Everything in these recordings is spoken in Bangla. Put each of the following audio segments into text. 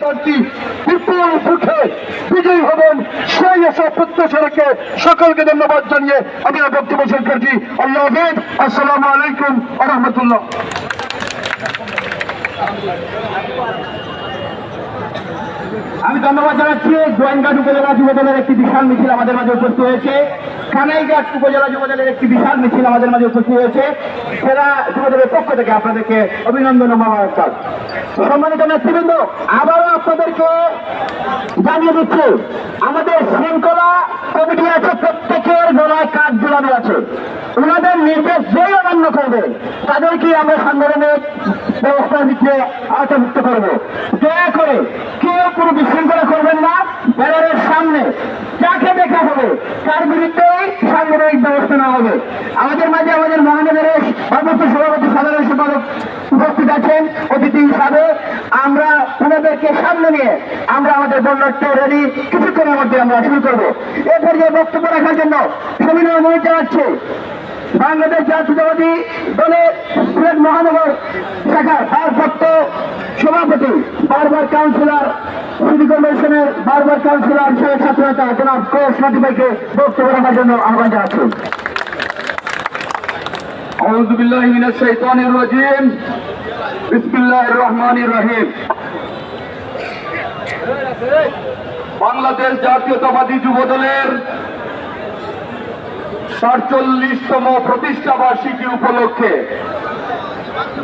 প্রার্থী বিপুল সুখে বিজয়ী হবেন সেই আশা প্রত্যাশা রেখে সকলকে ধন্যবাদ জানিয়ে আমি বক্তব্য শেষ করছি। আল্লাহ হাফেজ। আসসালামু আলাইকুম ওয়া রাহমাতুল্লাহ। আমি ধন্যবাদ জানাচ্ছি। গোয়েন্দাঘাট উপজেলা যুবদলের একটি বিশাল মিছিল আমাদের মাঝে উপস্থিত হয়েছে। কানাইঘাট উপজেলা যুবদলের একটি বিশাল মিছিল আমাদের মাঝে উপস্থিত হয়েছে। সেরা যুবদলের পক্ষ থেকে আপনাদেরকে অভিনন্দন ও মোবারকবাদ। সম্মানিত নেতৃবৃন্দ, আবারও আপনাদেরকে জানিয়ে দিচ্ছি আমাদের শৃঙ্খলা কমিটি আছে, প্রত্যেকের গলায় কাঠ ঝুলানো আছে। ওনাদের নির্দেশ যেই অমান্য করবে তাদেরকে আমরা সাংগঠনিক ব্যবস্থা দিতে আওতাভুক্ত করবো। দয়া করে কেউ কোনো বিশৃঙ্খলা করবেন না। ব্যানারের সামনে যাকে দেখা হবে তার বিরুদ্ধেই সাংগঠনিক ব্যবস্থা নেওয়া হবে। আমাদের মাঝে আমাদের মহানগরের সর্বোচ্চ সভাপতি সাধারণ সম্পাদক উপস্থিত আছেন অতিথি হিসাবে। আমরা ওনাদেরকে সামনে নিয়ে আমরা আমাদের বর্ণাঢ্য র্যালি কিছুক্ষণের মধ্যে আমরা শুরু করবো। এ পর্যায়ে বক্তব্য রাখার জন্য সবিনয় অনুরোধ জানাচ্ছি বাংলাদেশ জাতীয়তাবাদী দলের সিলেট মহানগর শাখার ভারপ্রাপ্ত সভাপতি, বারবার কাউন্সিলর, সিটি কর্পোরেশনের বারবার কাউন্সিলর, ছাত্র নেতা জনাব কোষ মাটি ভাইকে বক্তব্য রাখার জন্য আহ্বান জানাচ্ছি। আউযু বিল্লাহি মিনাশ শাইতানির রাজিম। বিসমিল্লাহির রহমানির রহিম। বাংলাদেশ জাতীয়তাবাদী যুবদলের ৪৭তম প্রতিষ্ঠা বার্ষিকী উপলক্ষে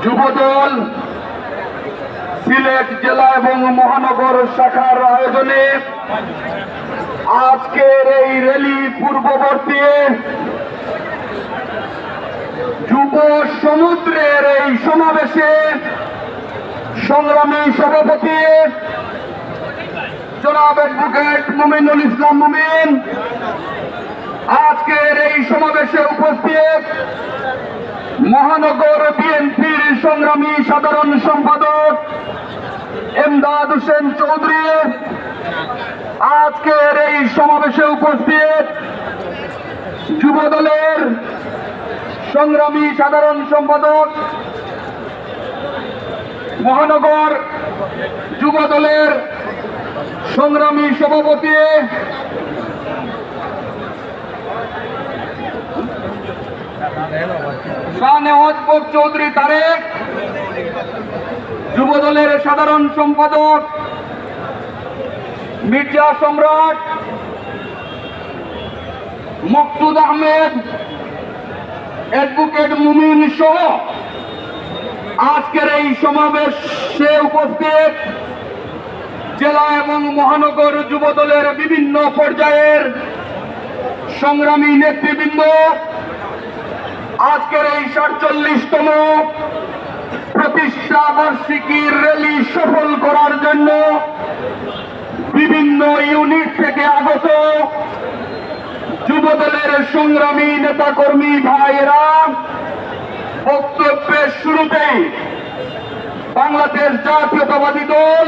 যুবদল সিলেট জেলা এবং মহানগর শাখার আয়োজনে আজকের এই র্যালি পূর্ববর্তী যুব সমুদ্রের এই সমাবেশে সংগ্রামী সভাপতি জনাব অ্যাডভোকেট মুমিনুল ইসলাম মুমিন, আজকের এই সমাবেশে উপস্থিত মহানগর বিএনপির সংগ্রামী সাধারণ সম্পাদক এমদাদ হোসেন চৌধুরী, আজকের এই সমাবেশে উপস্থিত যুবদলের সংগ্রামী সাধারণ সম্পাদক, মহানগর যুবদলের সংগ্রামী সভাপতি শাহনেওয়াজ চৌধুরী তারেক, যুবদলের সাধারণ সম্পাদক মির্জা সম্রাট, মকসুদ আহমেদ, অ্যাডভোকেট মুমিন সহ আজকের এই সমাবেশে উপস্থিত জেলা এবং মহানগর যুবদলের বিভিন্ন পর্যায়ের সংগ্রামী নেতৃবৃন্দ, আজকের এই ৪৭তম প্রতিষ্ঠা বার্ষিকীর র্যালি সফল করার জন্য বিভিন্ন ইউনিট থেকে আগত যুবদলের সংগ্রামী নেতাকর্মী ভাইয়েরা বক্তব্যের শুরুতেই বাংলাদেশ জাতীয়তাবাদী দল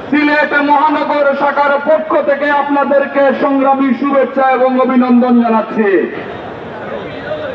সিলেট মহানগর শাখার পক্ষ থেকে আপনাদেরকে সংগ্রামী শুভেচ্ছা এবং অভিনন্দন জানাচ্ছি।